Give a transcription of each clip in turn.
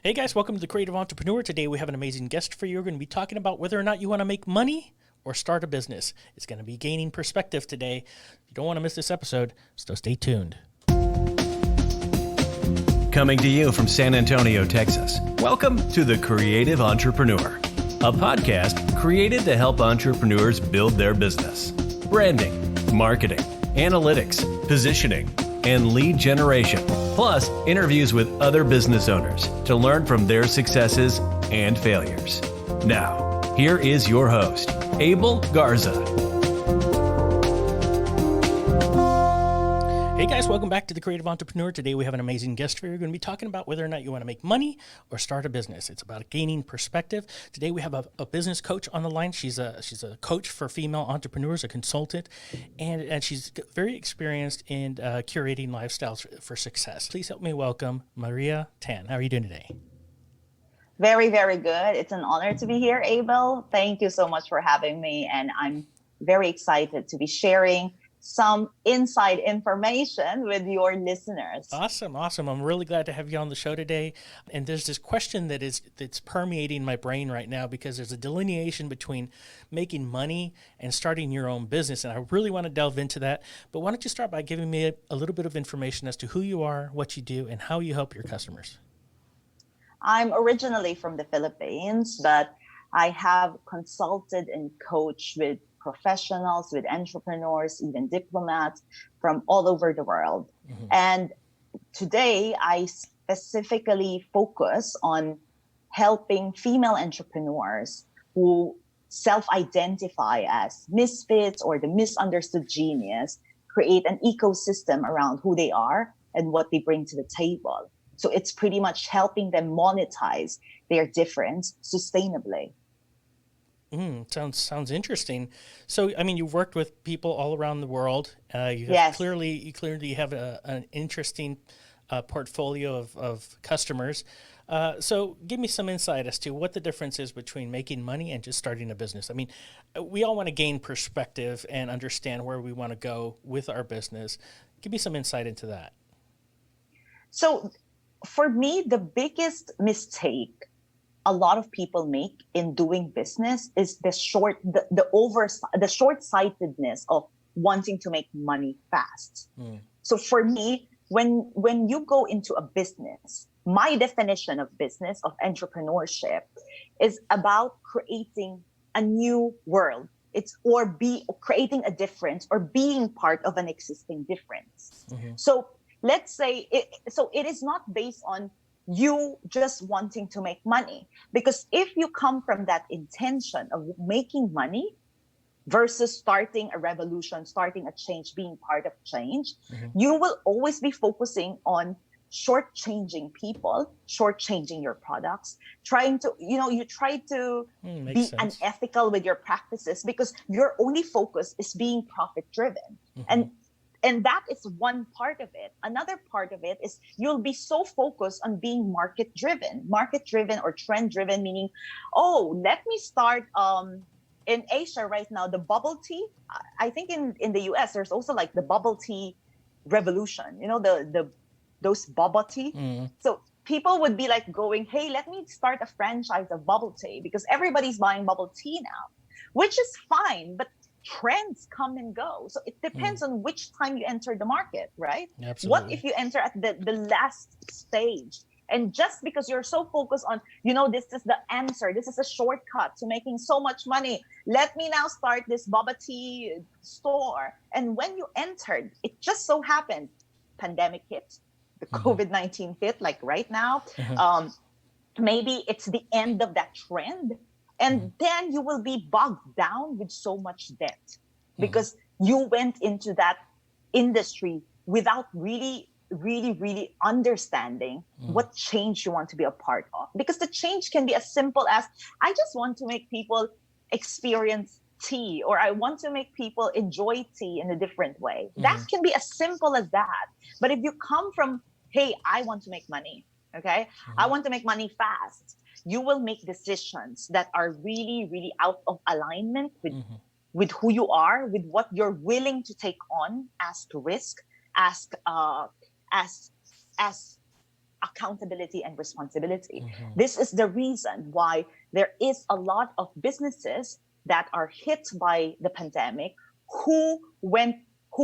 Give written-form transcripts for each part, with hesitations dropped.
Hey guys, welcome to the Creative Entrepreneur. Today we have an amazing guest for you. We're going to be talking about whether or not you want to make money or start a business. It's going to be gaining perspective today. You don't want to miss this episode, so stay tuned. Coming to you from San Antonio, Texas. Welcome to the Creative Entrepreneur, a podcast created to help entrepreneurs build their business. Branding, marketing, analytics, positioning, and lead generation, plus interviews with other business owners to learn from their successes and failures. Now, here is your host, Abel Garza. Hey guys, welcome back to the Creative Entrepreneur. Today we have an amazing guest for you. We're going to be talking about whether or not you want to make money or start a business. It's about gaining perspective. Today we have a business coach on the line. She's a coach for female entrepreneurs, a consultant, and she's very experienced in curating lifestyles for success. Please help me welcome Maria Tan. How are you doing today? Very, very good. It's an honor to be here, Abel. Thank you so much for having me. And I'm very excited to be sharing some inside information with your listeners. Awesome. I'm really glad to have you on the show today. And there's this question that's permeating my brain right now because there's a delineation between making money and starting your own business. And I really want to delve into that. But why don't you start by giving me a little bit of information as to who you are, what you do, and how you help your customers? I'm originally from the Philippines, but I have consulted and coached with professionals, with entrepreneurs, even diplomats from all over the world. Mm-hmm. And today I specifically focus on helping female entrepreneurs who self-identify as misfits or the misunderstood genius create an ecosystem around who they are and what they bring to the table. So it's pretty much helping them monetize their difference sustainably. Sounds interesting. So, I mean, you've worked with people all around the world. Yes. Clearly have an interesting portfolio of customers. So give me some insight as to what the difference is between making money and just starting a business. I mean, we all want to gain perspective and understand where we want to go with our business. Give me some insight into that. So for me, the biggest mistake a lot of people make in doing business is the short-sightedness of wanting to make money fast. So for me, when you go into a business, my definition of business, of entrepreneurship, is about creating a new world. Creating a difference or being part of an existing difference. Mm-hmm. So let's say it is not based on you just wanting to make money. Because if you come from that intention of making money versus starting a revolution, starting a change, being part of change, mm-hmm. you will always be focusing on shortchanging people, shortchanging your products, you try to be unethical with your practices because your only focus is being profit driven. Mm-hmm. And that is one part of it. Another part of it is you'll be so focused on being market driven or trend driven, meaning, let me start in Asia right now, the bubble tea. I think in the US, there's also like the bubble tea revolution, those bubble tea. Mm. So people would be like going, hey, let me start a franchise of bubble tea because everybody's buying bubble tea now, which is fine. But trends come and go. So it depends on which time you enter the market, right? Absolutely. What if you enter at the last stage? And just because you're so focused on, this is the answer, this is a shortcut to making so much money. Let me now start this boba tea store. And when you entered, it just so happened, pandemic hit, the COVID-19 hit, like right now. Maybe it's the end of that trend. And then you will be bogged down with so much debt because you went into that industry without really understanding what change you want to be a part of. Because the change can be as simple as, I just want to make people experience tea, or I want to make people enjoy tea in a different way. That can be as simple as that. But if you come from, hey, I want to make money, okay? I want to make money fast. You will make decisions that are really out of alignment with who you are, with what you're willing to take on as risk, as accountability and responsibility. This is the reason why there is a lot of businesses that are hit by the pandemic who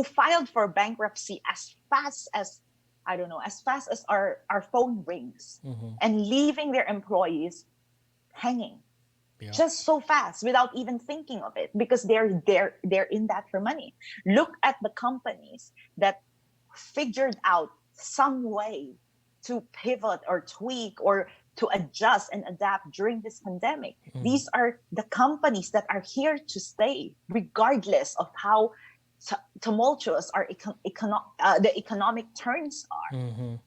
filed for bankruptcy as fast as our phone rings, and leaving their employees hanging. Yeah. Just so fast without even thinking of it, because they're in that for money. Look at the companies that figured out some way to pivot or tweak or to adjust and adapt during this pandemic. These are the companies that are here to stay, regardless of how tumultuous the economic turns are,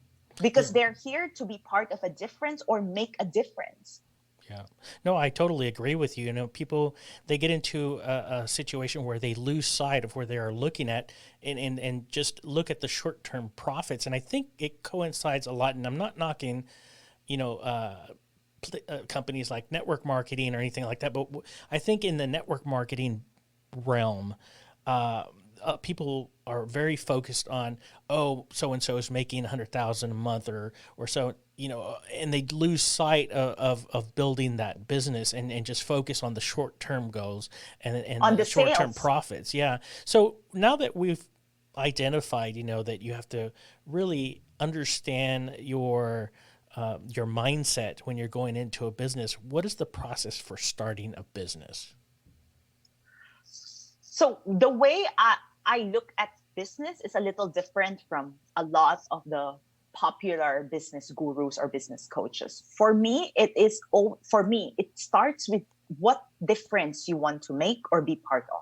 because they're here to be part of a difference or make a difference. Yeah. No, I totally agree with you. You know, people, they get into a situation where they lose sight of where they are looking at and just look at the short-term profits. And I think it coincides a lot, and I'm not knocking, companies like network marketing or anything like that, but I think in the network marketing realm, people are very focused on, so-and-so is making $100,000 a month or so, and they lose sight of building that business and just focus on the short-term goals and on the short-term sales. profits. Yeah. So now that we've identified, that you have to really understand your mindset when you're going into a business, what is the process for starting a business? So the way I look at business is a little different from a lot of the popular business gurus or business coaches. For me, it starts with what difference you want to make or be part of.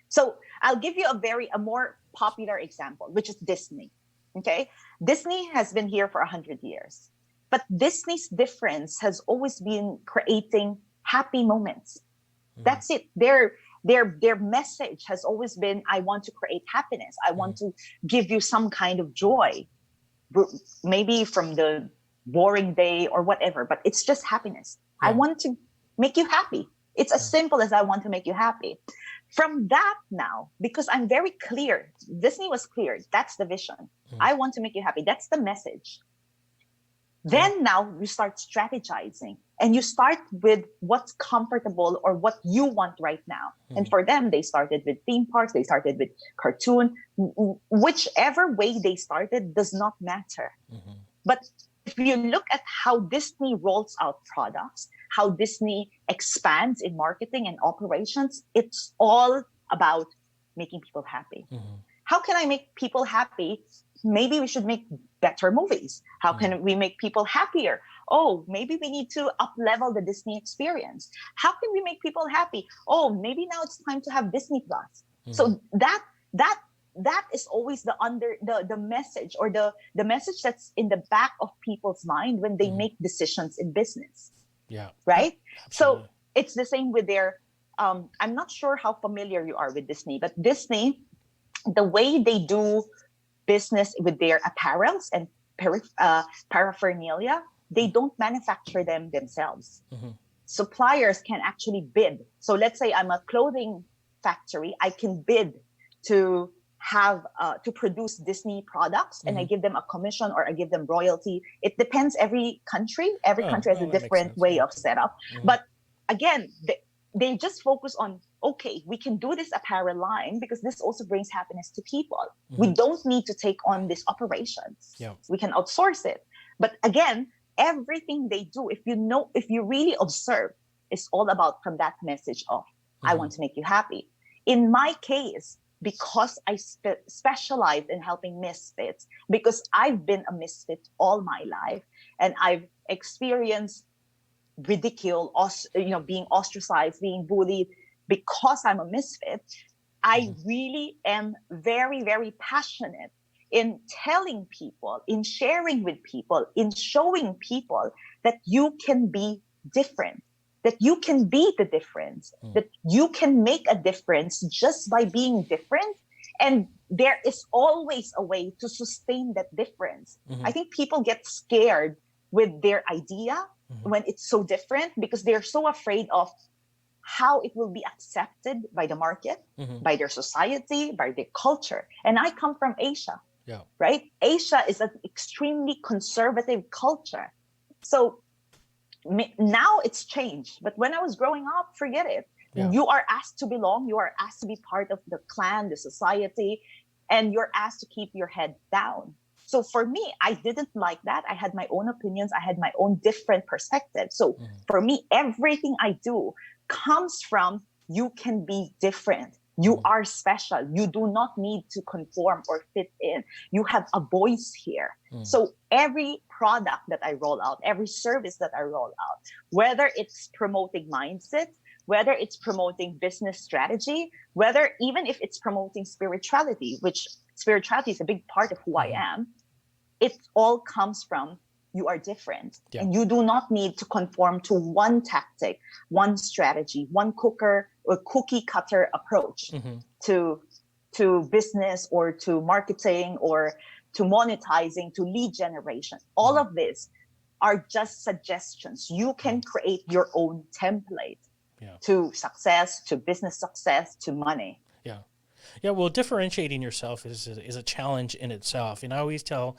So I'll give you a more popular example, which is Disney. Okay, Disney has been here for 100 years, but Disney's difference has always been creating happy moments. That's it. Their message has always been, I want to create happiness. I want to give you some kind of joy, maybe from the boring day or whatever, but it's just happiness. Yeah. I want to make you happy. It's as simple as I want to make you happy. From that now, because I'm very clear, Disney was clear. That's the vision. I want to make you happy. That's the message. Then now you start strategizing and you start with what's comfortable or what you want right now. And for them, they started with theme parks, they started with cartoon, whichever way they started does not matter. But if you look at how Disney rolls out products, how Disney expands in marketing and operations, it's all about making people happy. How can I make people happy? Maybe we should make better movies. How can we make people happier? Oh, maybe we need to up-level the Disney experience. How can we make people happy? Oh, maybe now it's time to have Disney Plus. So that is always the message, or the message that's in the back of people's mind when they make decisions in business. Yeah. Right? Absolutely. So it's the same with their I'm not sure how familiar you are with Disney, but Disney, the way they do business with their apparels and paraphernalia, they don't manufacture them themselves. Suppliers can actually bid. So let's say I'm a clothing factory, I can bid to have to produce Disney products, and I give them a commission or I give them royalty. It depends. Every country has a different way of setup. But again, they just focus on, okay, we can do this apparel line because this also brings happiness to people. We don't need to take on these operations. We can outsource it. But again, everything they do, if you really observe, is all about from that message of, I want to make you happy. In my case, because I specialize in helping misfits, because I've been a misfit all my life, and I've experienced ridicule, being ostracized, being bullied, because I'm a misfit, I really am very, very passionate in telling people, in sharing with people, in showing people that you can be different, that you can be the difference, that you can make a difference just by being different. And there is always a way to sustain that difference. I think people get scared with their idea when it's so different because they're so afraid of how it will be accepted by the market, by their society, by their culture. And I come from Asia. Yeah. right? Asia is an extremely conservative culture. So now it's changed. But when I was growing up, forget it. Yeah. You are asked to belong. You are asked to be part of the clan, the society, and you're asked to keep your head down. So for me, I didn't like that. I had my own opinions. I had my own different perspectives. So for me, everything I do comes from you can be different. You are special. You do not need to conform or fit in. You have a voice here. So every product that I roll out, every service that I roll out, whether it's promoting mindset, whether it's promoting business strategy, whether even if it's promoting spirituality, which spirituality is a big part of who I am, it all comes from you are different. Yeah. And you do not need to conform to one tactic, one strategy, one cookie cutter approach to business or to marketing or to monetizing, to lead generation. All of this are just suggestions. You can create your own template to success, to business success, to money. Yeah. Yeah, well, differentiating yourself is a challenge in itself. And I always tell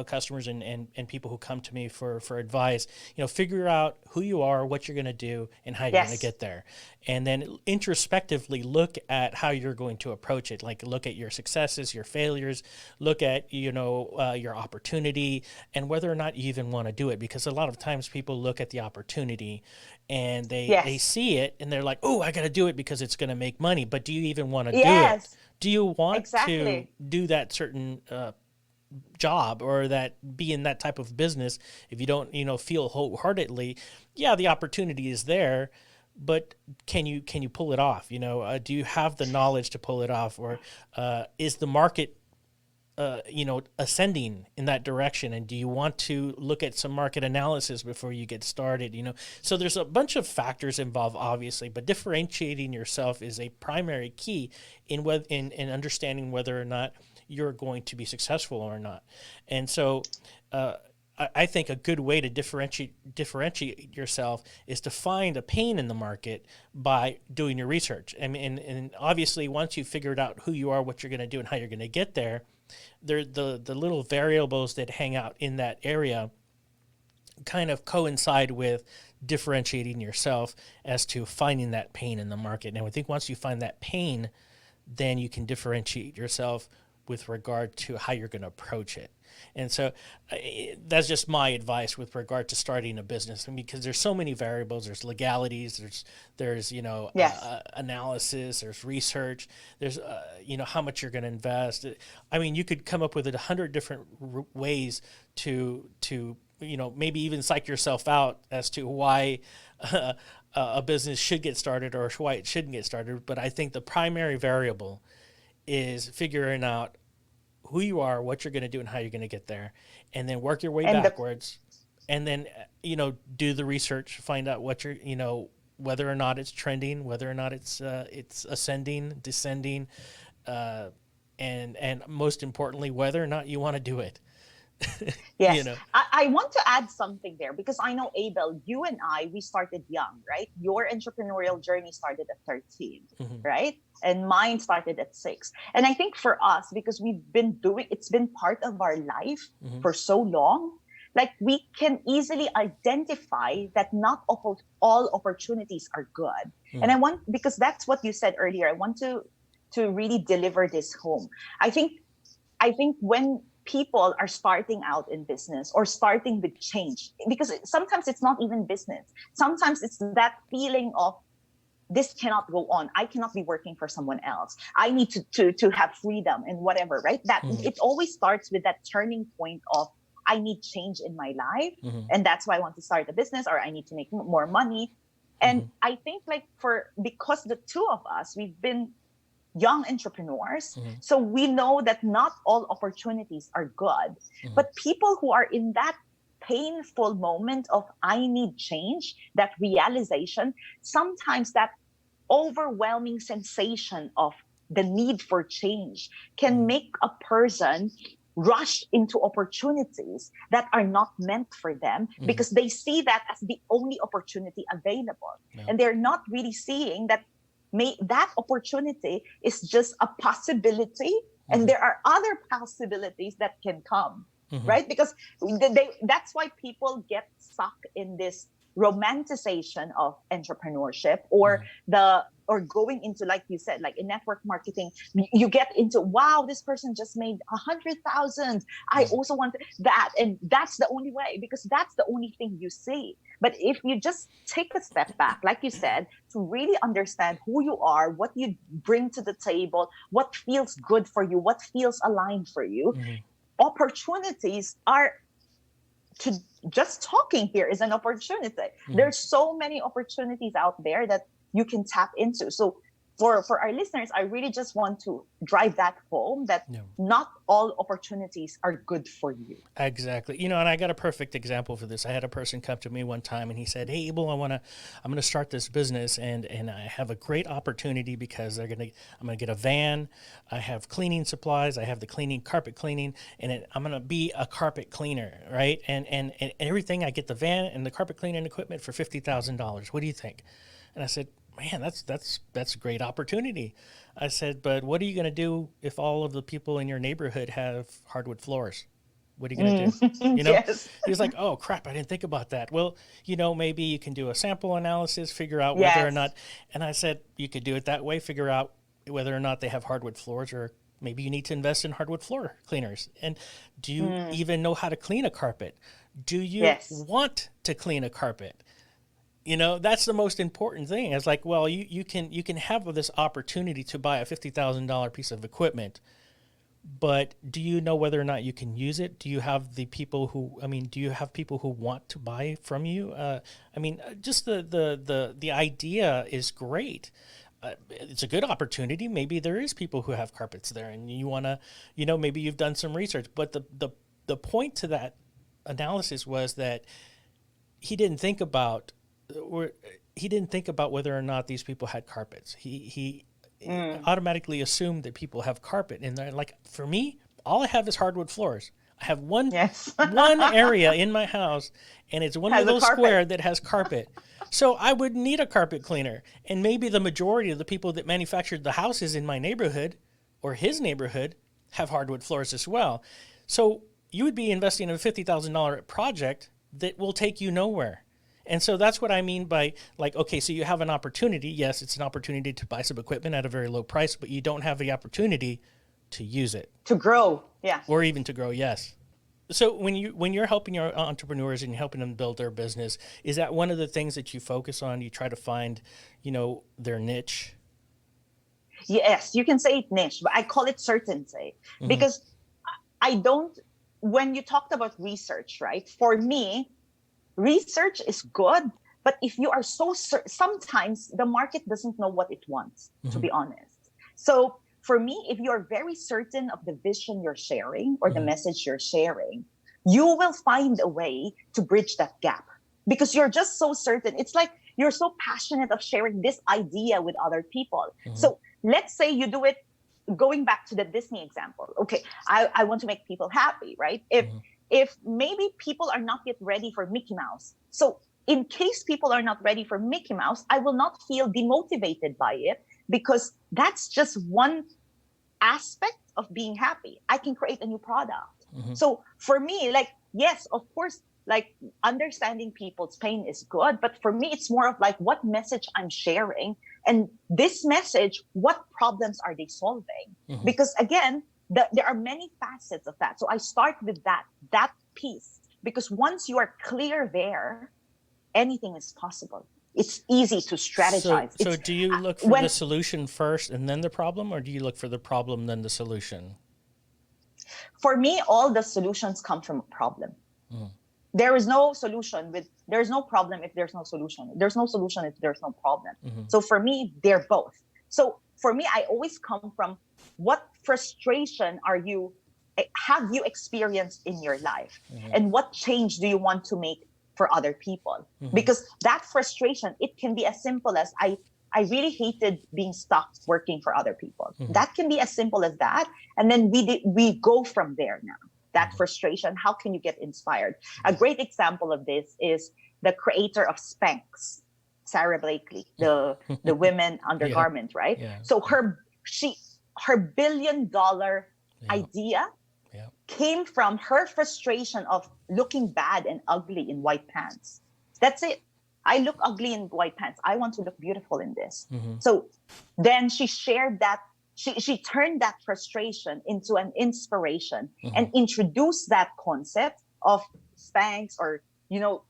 customers and people who come to me for advice, figure out who you are, what you're going to do, and how you're going to get there. And then introspectively look at how you're going to approach it. Like look at your successes, your failures, look at, your opportunity and whether or not you even want to do it. Because a lot of times people look at the opportunity and they see it and they're like, oh, I got to do it because it's going to make money. But do you even want to do it? Do you want to do that certain job or that be in that type of business if you don't feel wholeheartedly? The opportunity is there, but can you pull it off? Do you have the knowledge to pull it off, or is the market ascending in that direction, and do you want to look at some market analysis before you get started? So there's a bunch of factors involved, obviously, but differentiating yourself is a primary key in understanding whether or not you're going to be successful or not. And so I think a good way to differentiate yourself is to find a pain in the market by doing your research. And obviously once you've figured out who you are, what you're going to do, and how you're going to get there, the little variables that hang out in that area kind of coincide with differentiating yourself as to finding that pain in the market. And I think once you find that pain, then you can differentiate yourself with regard to how you're going to approach it. And so that's just my advice with regard to starting a business. Because there's so many variables, there's legalities, there's analysis, there's research, there's how much you're going to invest. You could come up with 100 different ways to maybe even psych yourself out as to why a business should get started or why it shouldn't get started. But I think the primary variable is figuring out who you are, what you're going to do, and how you're going to get there, and then work your way backwards, and then do the research, find out what you're whether or not it's trending, whether or not it's ascending, descending, and most importantly, whether or not you want to do it. Yes. I want to add something there, because I know, Abel, you and we started young, right? Your entrepreneurial journey started at 13, right? And mine started at 6. And I think for us, because it's been part of our life for so long, like we can easily identify that not all opportunities are good. And because that's what you said earlier, I want to really deliver this home. I think when people are starting out in business or starting with change, because sometimes it's not even business. Sometimes it's that feeling of this cannot go on. I cannot be working for someone else. I need to have freedom and whatever, right? That it always starts with that turning point of I need change in my life. And that's why I want to start a business, or I need to make more money. And I think because the two of us, we've been young entrepreneurs. So we know that not all opportunities are good, but people who are in that painful moment of I need change, that realization, sometimes that overwhelming sensation of the need for change can make a person rush into opportunities that are not meant for them because they see that as the only opportunity available. And they're not really seeing that that opportunity is just a possibility And there are other possibilities that can come, right? Because that's why people get stuck in this romanticization of entrepreneurship, or going into, like you said, like in network marketing, you get into, wow, this person just made 100,000. I also want that. And that's the only way, because that's the only thing you see. But if you just take a step back, like you said, to really understand who you are, what you bring to the table, what feels good for you, what feels aligned for you, opportunities are just talking here is an opportunity. There's so many opportunities out there that you can tap into. So for our listeners, I really just want to drive that home, that not all opportunities are good for you. Exactly. And I got a perfect example for this. I had a person come to me one time and he said, "Hey, Abel, I'm going to start this business and I have a great opportunity because I'm going to get a van. I have cleaning supplies. I have the carpet cleaning, and I'm going to be a carpet cleaner, right? And everything, I get the van and the carpet cleaning equipment for $50,000. What do you think?" And I said, "Man, that's a great opportunity." I said, "But what are you going to do if all of the people in your neighborhood have hardwood floors? What are you going to do?" Yes. He was like, "Oh, crap, I didn't think about that." Well, maybe you can do a sample analysis, figure out whether or not. And I said, you could do it that way, figure out whether or not they have hardwood floors, or maybe you need to invest in hardwood floor cleaners. And do you even know how to clean a carpet? Do you want to clean a carpet? That's the most important thing. It's like, well, you can have this opportunity to buy a $50,000 piece of equipment, but do you know whether or not you can use it? Do you have people who want to buy from you? Just the idea is great. It's a good opportunity. Maybe there is people who have carpets there, and you want to, maybe you've done some research. But the point to that analysis was that he didn't think about whether or not these people had carpets. He automatically assumed that people have carpet in there. Like, for me, all I have is hardwood floors. I have one area in my house, and it's one little square that has carpet. So I would need a carpet cleaner. And maybe the majority of the people that manufactured the houses in my neighborhood or his neighborhood have hardwood floors as well. So you would be investing in a $50,000 project that will take you nowhere. And so that's what I mean by, like, okay, so you have an opportunity. Yes, it's an opportunity to buy some equipment at a very low price, but you don't have the opportunity to use it. To grow, yeah. Or even to grow, yes. So when you're helping your entrepreneurs and you're helping them build their business, is that one of the things that you focus on? You try to find, their niche? Yes, you can say it niche, but I call it certainty. Because when you talked about research, right? For me, research is good, but if you are sometimes the market doesn't know what it wants, to be honest. So for me, if you're very certain of the vision you're sharing or the message you're sharing, you will find a way to bridge that gap, because you're just so certain. It's like you're so passionate of sharing this idea with other people. So let's say you do it, going back to the Disney example. Okay, I want to make people happy, right? If maybe people are not yet ready for Mickey Mouse. So in case people are not ready for Mickey Mouse, I will not feel demotivated by it, because that's just one aspect of being happy. I can create a new product. So for me, like, yes, of course, like, understanding people's pain is good, but for me, it's more of like what message I'm sharing. And this message, what problems are they solving? Because again, there are many facets of that. So I start with that piece, because once you are clear there, anything is possible. It's easy to strategize. So do you look for the solution first and then the problem, or do you look for the problem then the solution? For me, all the solutions come from a problem. There is no solution there's no problem if there's no solution. There's no solution if there's no problem. So for me, they're both. So for me, I always come from, what frustration have you experienced in your life? And what change do you want to make for other people? Because that frustration, it can be as simple as, I really hated being stuck working for other people. That can be as simple as that. And then we go from there now. That frustration, how can you get inspired? A great example of this is the creator of Spanx, Sarah Blakely, the women undergarment, right? So her $1 billion idea came from her frustration of looking bad and ugly in white pants. That's it. I look ugly in white pants. I want to look beautiful in this. So then she shared that. She turned that frustration into an inspiration and introduced that concept of Spanx or,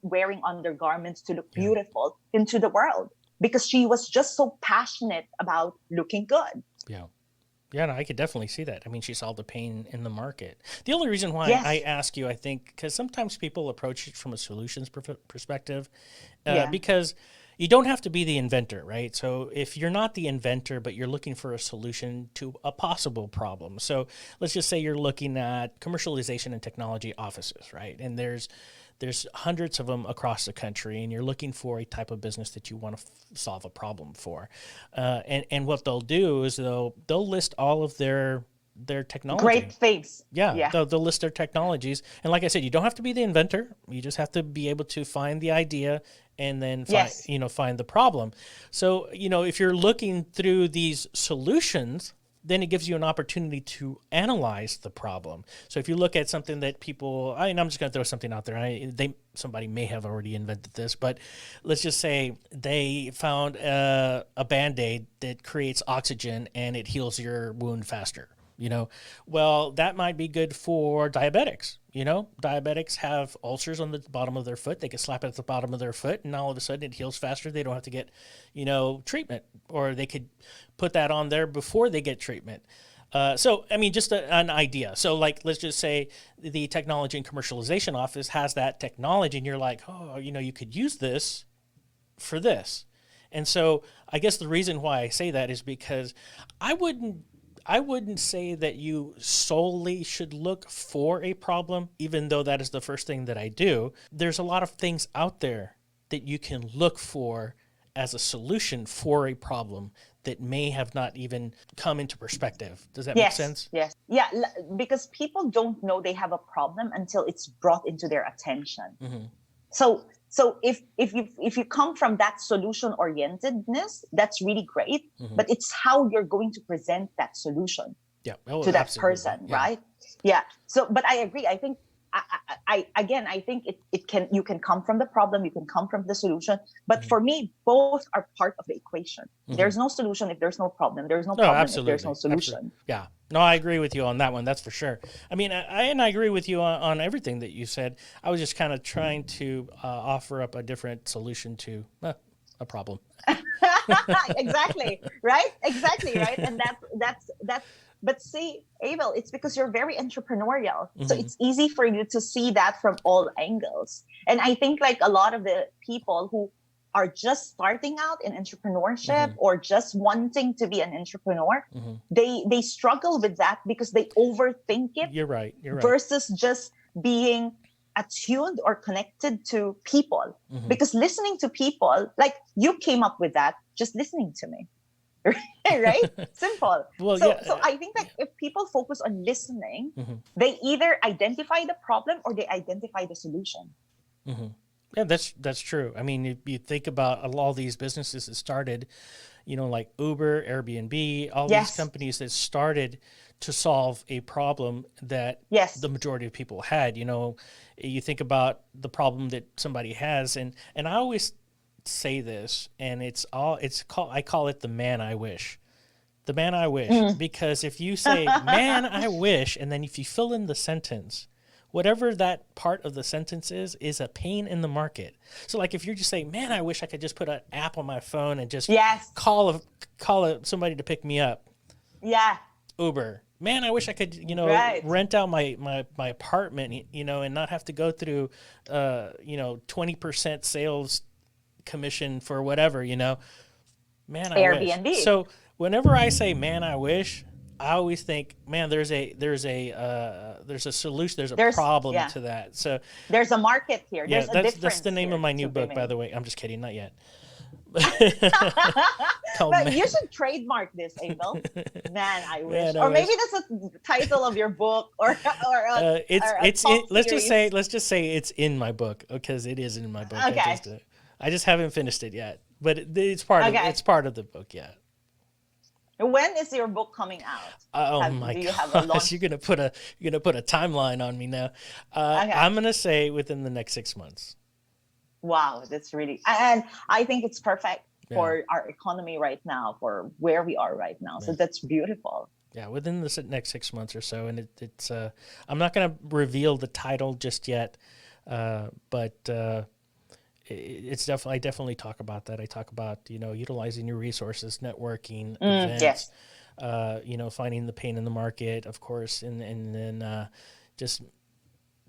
wearing undergarments to look beautiful into the world, because she was just so passionate about looking good. Yeah. Yeah, no, I could definitely see that. I mean, she saw the pain in the market. The only reason why I ask you, I think, because sometimes people approach it from a solutions perspective, because you don't have to be the inventor, right? So if you're not the inventor, but you're looking for a solution to a possible problem. So let's just say you're looking at commercialization and technology offices, right? And there's hundreds of them across the country, and you're looking for a type of business that you want to solve a problem for. And what they'll do is they'll list all of their technology. Great things. Yeah. They'll list their technologies. And like I said, you don't have to be the inventor. You just have to be able to find the idea and then find the problem. So, if you're looking through these solutions, then it gives you an opportunity to analyze the problem. So if you look at something that people, I'm just going to throw something out there. Somebody may have already invented this, but let's just say they found a Band-Aid that creates oxygen and it heals your wound faster. Well, that might be good for diabetics. Diabetics have ulcers on the bottom of their foot. They can slap it at the bottom of their foot, and all of a sudden it heals faster. They don't have to get, treatment, or they could put that on there before they get treatment. So, I mean, just an idea. So, like, let's just say the technology and commercialization office has that technology, and you're like, oh, you could use this for this. And so I guess the reason why I say that is because I wouldn't say that you solely should look for a problem, even though that is the first thing that I do. There's a lot of things out there that you can look for as a solution for a problem that may have not even come into perspective. Does that make sense? Yes. Yeah, because people don't know they have a problem until it's brought into their attention. So if you come from that solution orientedness, that's really great. But it's how you're going to present that solution to that person, right? Yeah. So, but I agree. I think I think you can come from the problem, you can come from the solution. But for me, both are part of the equation. There's no solution if there's no problem. There's no problem if there's no solution. Absolutely. Yeah. No, I agree with you on that one. That's for sure. I mean, I agree with you on everything that you said. I was just kind of trying to offer up a different solution to a problem. Exactly. Right. And that's. But see, Abel, it's because you're very entrepreneurial. So it's easy for you to see that from all angles. And I think like a lot of the people who are just starting out in entrepreneurship or just wanting to be an entrepreneur, they struggle with that because they overthink it. You're right. Versus just being attuned or connected to people. Because listening to people, like you came up with that just listening to me. Right? Simple. Well, so I think that if people focus on listening, they either identify the problem or they identify the solution. Yeah, that's true. I mean, if you think about all these businesses that started, like Uber, Airbnb, all these companies that started to solve a problem that the majority of people had. You think about the problem that somebody has, and I always say this, and I call it the man I wish. The man I wish. Because if you say man I wish, and then if you fill in the sentence, whatever that part of the sentence is a pain in the market. So like if you're just saying, man, I wish I could just put an app on my phone and just call somebody to pick me up. Yeah. Uber. Man, I wish I could, rent out my apartment, and not have to go through 20% sales commission for whatever, man, I Airbnb. wish. So whenever I say man I wish, I always think, man, there's a solution, there's a problem to that. So there's a market here. There's a difference. That's the name of my new book, by the way. I'm just kidding, not yet. But you should trademark this, Abel. Man, I wish. Or maybe that's the title of your book, let's just say it's in my book, because it is in my book. Okay. I just haven't finished it yet, but it's part of the book. Yeah. When is your book coming out? Oh my Do you have a gosh, launch? you're gonna put a timeline on me now. Okay. I'm gonna say within the next 6 months. Wow, that's really, and I think it's perfect Yeah, for our economy right now, for where we are right now. So yeah, that's beautiful. yeah. Within the next 6 months or so, and it's. I'm not gonna reveal the title just yet, but it's definitely. I definitely talk about that. I talk about utilizing your resources, networking, events, Yes. finding the pain in the market, of course, and then just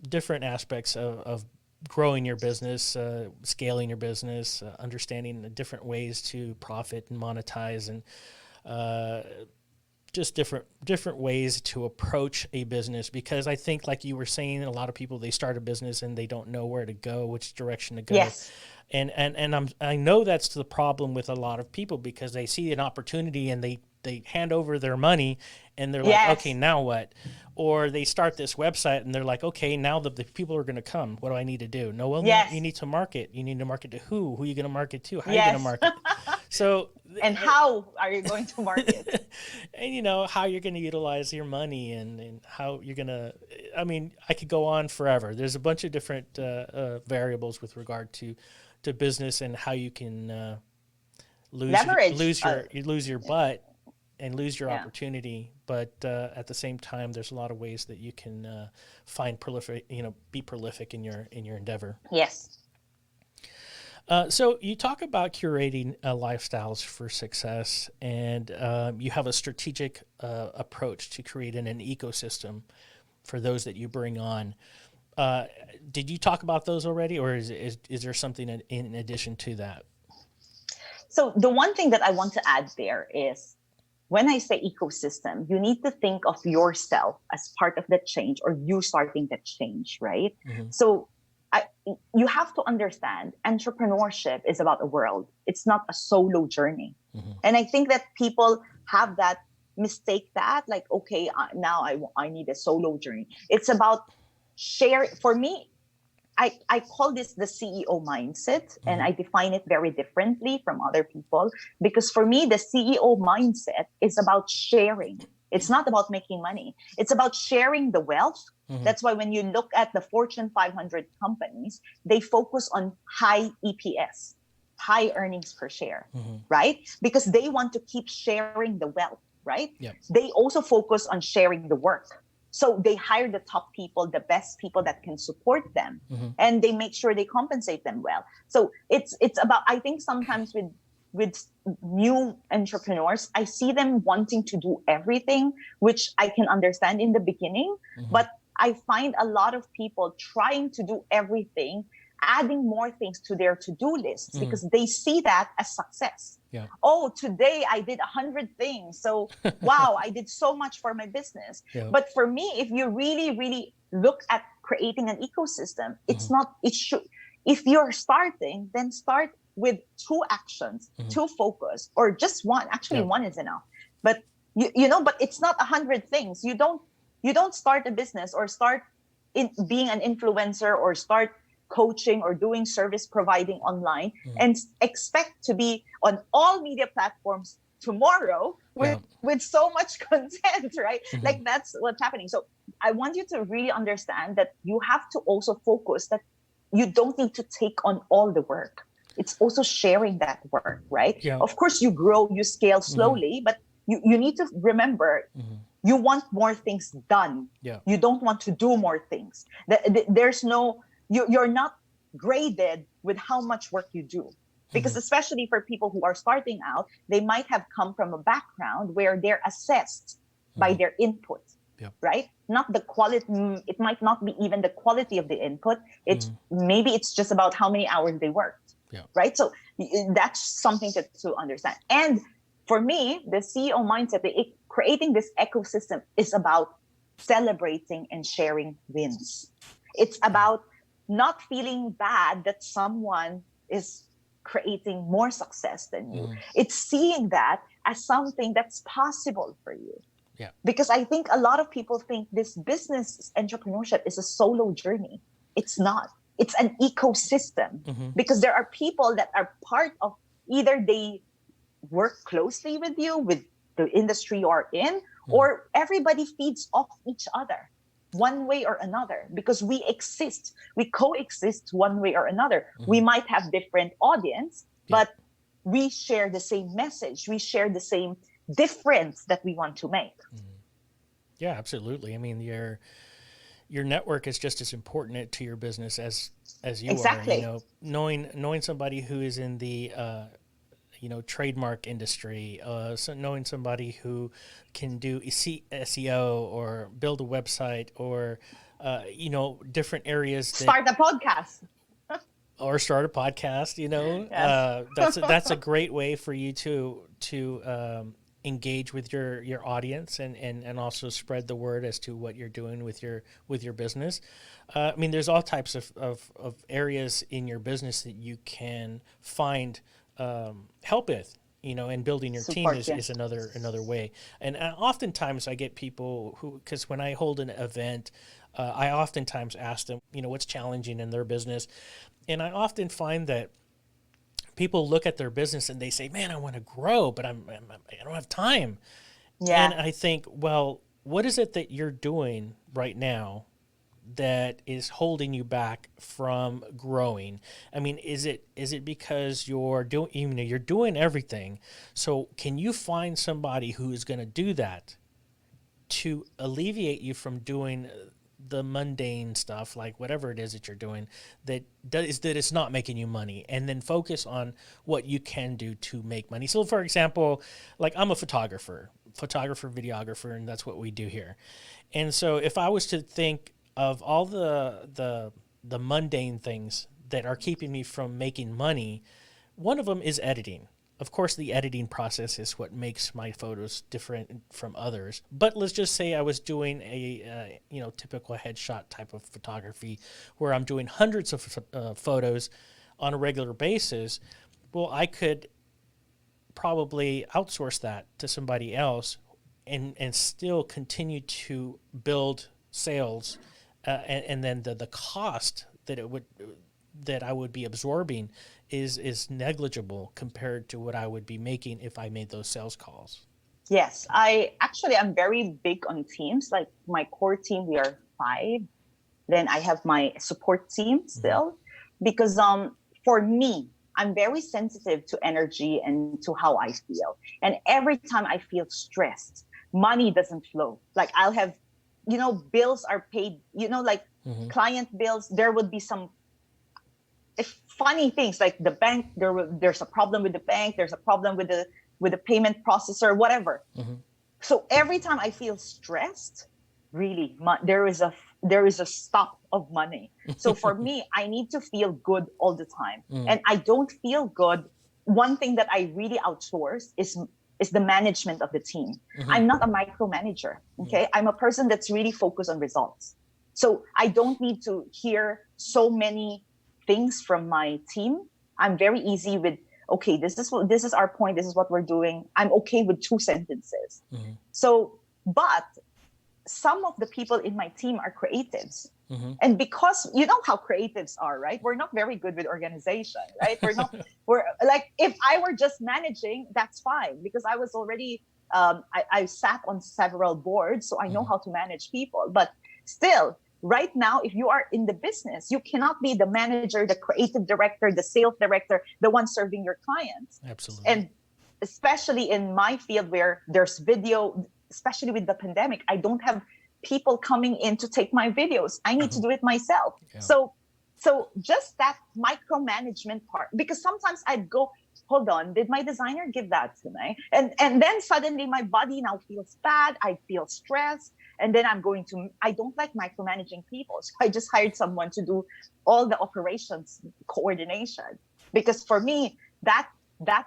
different aspects of growing your business, scaling your business, understanding the different ways to profit and monetize, and just different ways to approach a business. Because I think, like you were saying, a lot of people, they start a business and they don't know where to go, which direction to go. Yes. And I know that's the problem with a lot of people, because they see an opportunity and they hand over their money and they're like, okay, Yes. now what? Or they start this website and they're like, okay, now the people are going to come. What do I need to do? No, well, no, you Yes. need to market. You need to market to who? Who are you going to market to? How are you going to Yes. market? So, And how are you going to market? and how you're going to utilize your money, and how you're going to, I mean, I could go on forever. There's a bunch of different variables with regard to business, and how you can Leverage. lose your butt and lose your Yeah. opportunity. But at the same time, there's a lot of ways that you can be prolific in your endeavor. Yes. So you talk about curating lifestyles for success, and you have a strategic approach to creating an ecosystem for those that you bring on. Did you talk about those already, or is there something in addition to that? So the one thing that I want to add there is, when I say ecosystem, you need to think of yourself as part of the change, or you starting the change, right? Mm-hmm. So you have to understand, entrepreneurship is about a world. It's not a solo journey. Mm-hmm. And I think that people have that mistake, that like, okay, now I need a solo journey. It's about share. For me, I call this the CEO mindset, and I define it very differently from other people, because for me, the CEO mindset is about sharing. It's not about making money. It's about sharing the wealth. Mm-hmm. That's why when you look at the Fortune 500 companies, they focus on high EPS, high earnings per share, right? Because they want to keep sharing the wealth, right? Yep. They also focus on sharing the work. So they hire the top people, the best people that can support them, and they make sure they compensate them well. So it's about, I think sometimes with new entrepreneurs, I see them wanting to do everything, which I can understand in the beginning, but I find a lot of people trying to do everything, adding more things to their to-do lists, because they see that as success. Yeah. Oh, today I did 100 things. So, wow, I did so much for my business. Yeah. But for me, if you really, really look at creating an ecosystem, it's not, it should, if you're starting, then start with 2 actions, 2 focus, or just one. Actually, 1 is enough. But but it's not 100 things. You don't start a business or start in being an influencer or start coaching or doing service providing online and expect to be on all media platforms tomorrow with so much content, right? Like, that's what's happening. So I want you to really understand that you have to also focus that you don't need to take on all the work. It's also sharing that work, right? Yeah. Of course, you grow, you scale slowly, but you need to remember, you want more things done. Yeah. You don't want to do more things. There's no, you're not graded with how much work you do. Because especially for people who are starting out, they might have come from a background where they're assessed by their input, right? Not the quality. It might not be even the quality of the input. Maybe it's just about how many hours they worked, right? So that's something to understand. And for me, the CEO mindset, creating this ecosystem is about celebrating and sharing wins. It's about not feeling bad that someone is creating more success than you. It's seeing that as something that's possible for you. Yeah. Because I think a lot of people think this business entrepreneurship is a solo journey. It's not. It's an ecosystem, because there are people that are part of, either they work closely with you with the industry you are in, or everybody feeds off each other one way or another, because we coexist one way or another. We might have different audience, but we share the same message. We share the same difference that we want to make. Yeah, absolutely. I mean, your network is just as important to your business as you Exactly. are. You know, knowing somebody who is in the trademark industry, so knowing somebody who can do SEO or build a website or different areas Start a podcast. or start a podcast. Yes. That's a great way for you to engage with your audience and also spread the word as to what you're doing with your business. I mean, there's all types of areas in your business that you can find help with, and building your team is another way. And oftentimes I get people because when I hold an event, I oftentimes ask them, what's challenging in their business. And I often find that people look at their business and they say, man, I want to grow, but I don't have time. Yeah. And I think, well, what is it that you're doing right now that is holding you back from growing? I mean, is it because you're doing everything? So can you find somebody who is going to do that to alleviate you from doing the mundane stuff, like whatever it is that you're doing that it's not making you money, and then focus on what you can do to make money? So for example, like I'm a photographer, videographer, and that's what we do here. And so if I was to think of all the mundane things that are keeping me from making money, one of them is editing. Of course, the editing process is what makes my photos different from others. But let's just say I was doing a typical headshot type of photography where I'm doing hundreds of photos on a regular basis. Well, I could probably outsource that to somebody else and still continue to build sales, and then the cost that I would be absorbing is negligible compared to what I would be making if I made those sales calls. Yes, I'm very big on teams. Like my core team, we are 5. Then I have my support team still, because for me, I'm very sensitive to energy and to how I feel. And every time I feel stressed, money doesn't flow. Like I'll have, bills are paid, client bills. There would be some funny things like the bank. There's a problem with the bank. There's a problem with the payment processor, whatever. So every time I feel stressed, really, there is a stop of money. So for me, I need to feel good all the time, and I don't feel good. One thing that I really outsource is the management of the team. I'm not a micromanager. Okay, I'm a person that's really focused on results. So I don't need to hear so many things from my team. I'm very easy with, okay, this is our point. This is what we're doing. I'm okay with 2 sentences. So, but some of the people in my team are creatives. And because you know how creatives are, right? We're not very good with organization, right? We're like, if I were just managing, that's fine, because I was already, I sat on several boards, so I know how to manage people. But still, right now, if you are in the business, you cannot be the manager, the creative director, the sales director, the one serving your clients. Absolutely. And especially in my field where there's video, especially with the pandemic, I don't have people coming in to take my videos. I need to do it myself. Yeah. So just that micromanagement part, because sometimes I'd go, hold on, did my designer give that to me? And then suddenly my body now feels bad. I feel stressed. And then I don't like micromanaging people. So I just hired someone to do all the operations coordination. Because for me, that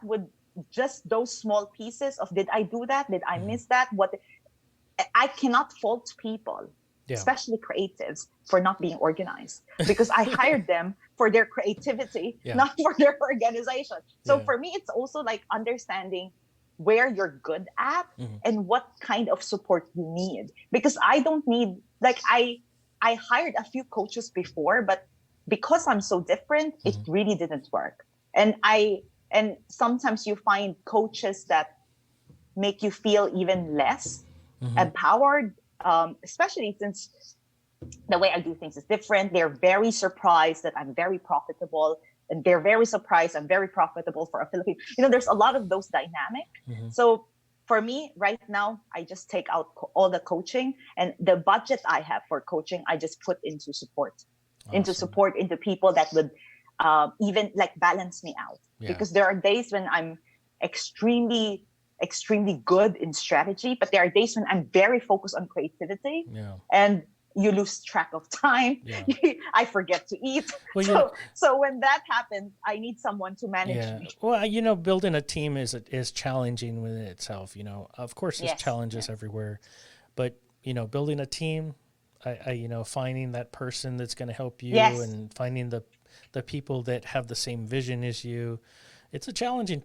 would just those small pieces of, did I do that? Did I miss that? I cannot fault people, especially creatives, for not being organized, because I hired them for their creativity, not for their organization. So for me, it's also like understanding where you're good at and what kind of support you need. Because I don't need, like, I hired a few coaches before, but because I'm so different, it really didn't work. And sometimes you find coaches that make you feel even less empowered, especially since the way I do things is different. They're very surprised that I'm very profitable, and they're very surprised I'm very profitable for a Filipino. There's a lot of those dynamic. So for me right now, I just take out all the coaching, and the budget I have for coaching, I just put into support, into people that would even like balance me out. Because there are days when I'm extremely good in strategy, but there are days when I'm very focused on creativity, and you lose track of time. I forget to eat. Well, so when that happens, I need someone to manage me. Well, building a team is challenging within itself. Of course, there's challenges everywhere, but building a team, finding that person that's going to help you, and finding the people that have the same vision as you, it's a challenging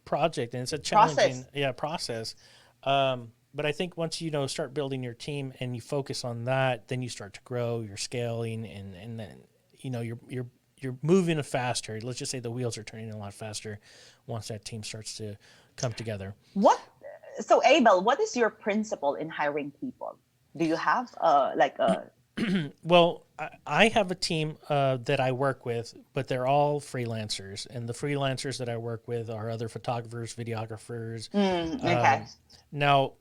project, and it's a challenging process. But I think once start building your team and you focus on that, then you start to grow, you're scaling, and then you're moving faster. Let's just say the wheels are turning a lot faster once that team starts to come together. So Abel, what is your principle in hiring people? Do you have Well, I have a team that I work with, but they're all freelancers, and the freelancers that I work with are other photographers, videographers. Okay. Now,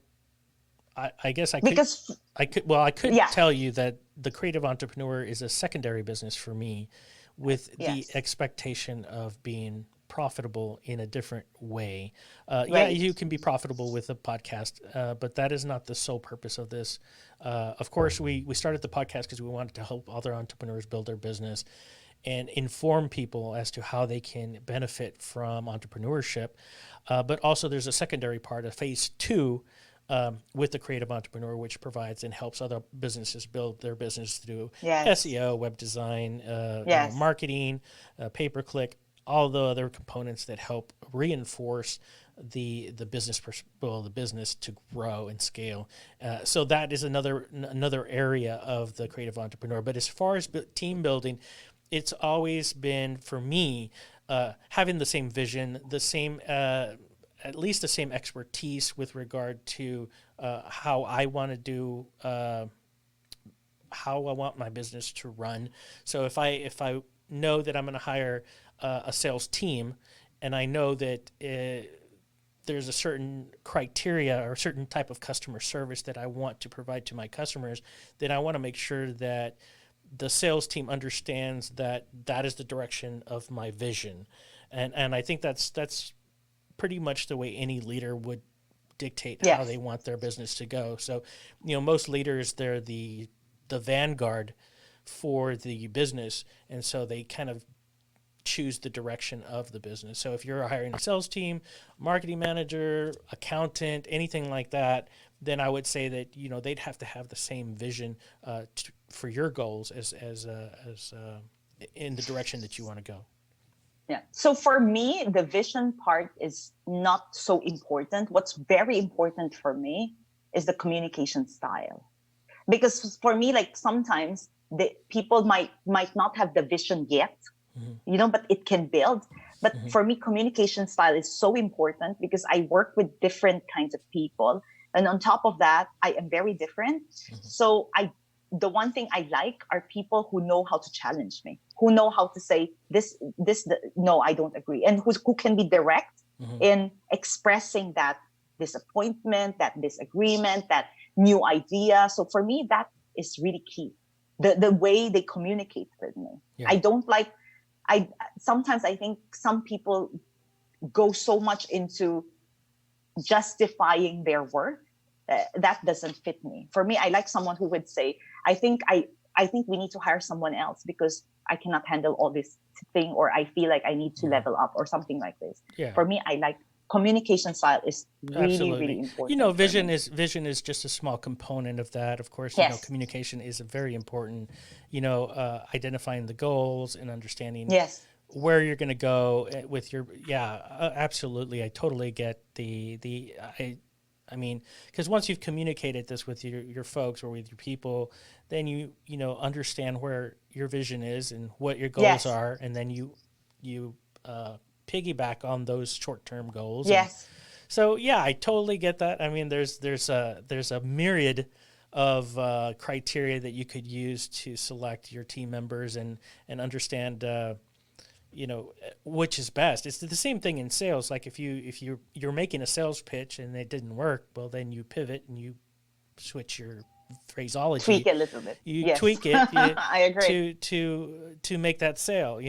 I guess I could tell you that the creative entrepreneur is a secondary business for me, with the expectation of being profitable in a different way. Yeah, you can be profitable with a podcast, but that is not the sole purpose of this. Of course, we started the podcast because we wanted to help other entrepreneurs build their business and inform people as to how they can benefit from entrepreneurship. But also there's a secondary part of phase 2 with the creative entrepreneur, which provides and helps other businesses build their business through SEO, web design, marketing, pay-per-click, all the other components that help reinforce the business to grow and scale. So that is another area of the creative entrepreneur. But as far as team building, it's always been for me having the same vision, the same at least the same expertise with regard to how I want to do, how I want my business to run. So if I know that I'm going to hire a sales team, and I know that there's a certain criteria or a certain type of customer service that I want to provide to my customers, then I want to make sure that the sales team understands that is the direction of my vision. And I think that's pretty much the way any leader would dictate how they want their business to go. So, most leaders, they're the vanguard for the business, and so they kind of choose the direction of the business. So if you're hiring a sales team, marketing manager, accountant, anything like that, then I would say that they'd have to have the same vision for your goals as in the direction that you want to go. Yeah. So for me, the vision part is not so important. What's very important for me is the communication style, because for me, like sometimes the people might not have the vision yet, but it can build. But for me, communication style is so important because I work with different kinds of people. And on top of that, I am very different. So the one thing I like are people who know how to challenge me, who know how to say no, I don't agree. And who can be direct in expressing that disappointment, that disagreement, that new idea. So for me, that is really key. The way they communicate with me. Yeah. Sometimes I think some people go so much into justifying their work. That doesn't fit me. For me, I like someone who would say, I think we need to hire someone else because I cannot handle all this thing, or I feel like I need to level up or something like this. Yeah. For me, I like communication style is really, really important. Vision is just a small component of that. Of course, communication is very important. Identifying the goals and understanding where you're going to go with your. Yeah, absolutely. I totally get I mean, because once you've communicated this with your folks or with your people, then you understand where your vision is and what your goals are, and then you piggyback on those short-term goals. Yes. So yeah, I totally get that. I mean, there's a myriad of criteria that you could use to select your team members and understand which is best. It's the same thing in sales. Like if you're making a sales pitch and it didn't work, well then you pivot and you switch your phraseology, tweak it a little bit. you Yes. tweak it I agree. to make that sale,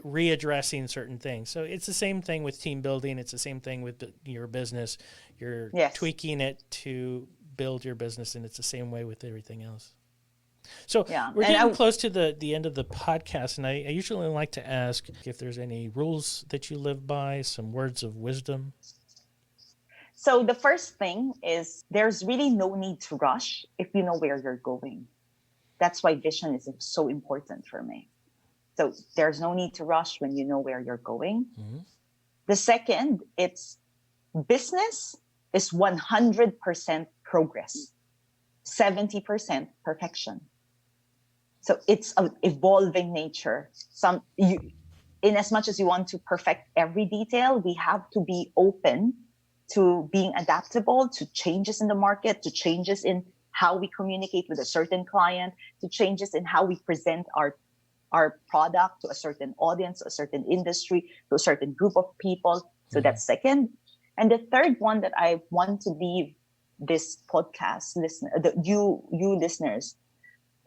readdressing certain things. So it's the same thing with team building. It's the same thing with your business. You're Yes. tweaking it to build your business, and it's the same way with everything else. So Yeah. we're And getting close to the end of the podcast, and I usually like to ask if there's any rules that you live by, some words of wisdom. So the first thing is there's really no need to rush if you know where you're going. That's why vision is so important for me. So there's no need to rush when you know where you're going. Mm-hmm. The second, it's business is 100% progress, 70% perfection. So it's an evolving nature. In as much as you want to perfect every detail, we have to be open to being adaptable to changes in the market, to changes in how we communicate with a certain client, to changes in how we present our product to a certain audience, a certain industry, to a certain group of people. So that's second. And the third one that I want to leave this podcast you listeners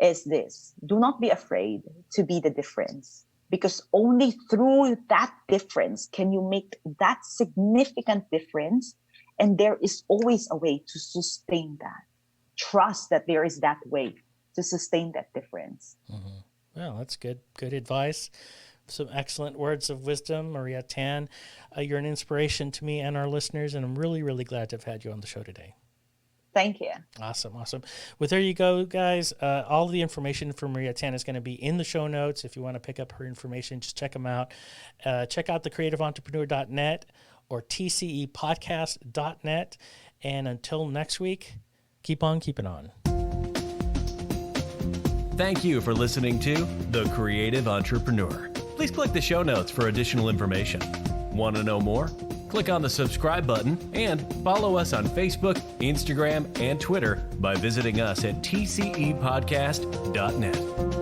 is this: do not be afraid to be the difference, because only through that difference can you make that significant difference. And there is always a way to sustain that. Trust that there is that way to sustain that difference. Mm-hmm. Well, that's good advice. Some excellent words of wisdom, Maria Tan. You're an inspiration to me and our listeners, and I'm really, really glad to have had you on the show today. Thank you. Awesome. Well, there you go, guys. All of the information from Maria Tan is going to be in the show notes. If you want to pick up her information, just check them out. Check out thecreativeentrepreneur.net or tcepodcast.net. And until next week, keep on keeping on. Thank you for listening to The Creative Entrepreneur. Please click the show notes for additional information. Want to know more? Click on the subscribe button and follow us on Facebook, Instagram, and Twitter by visiting us at tcepodcast.net.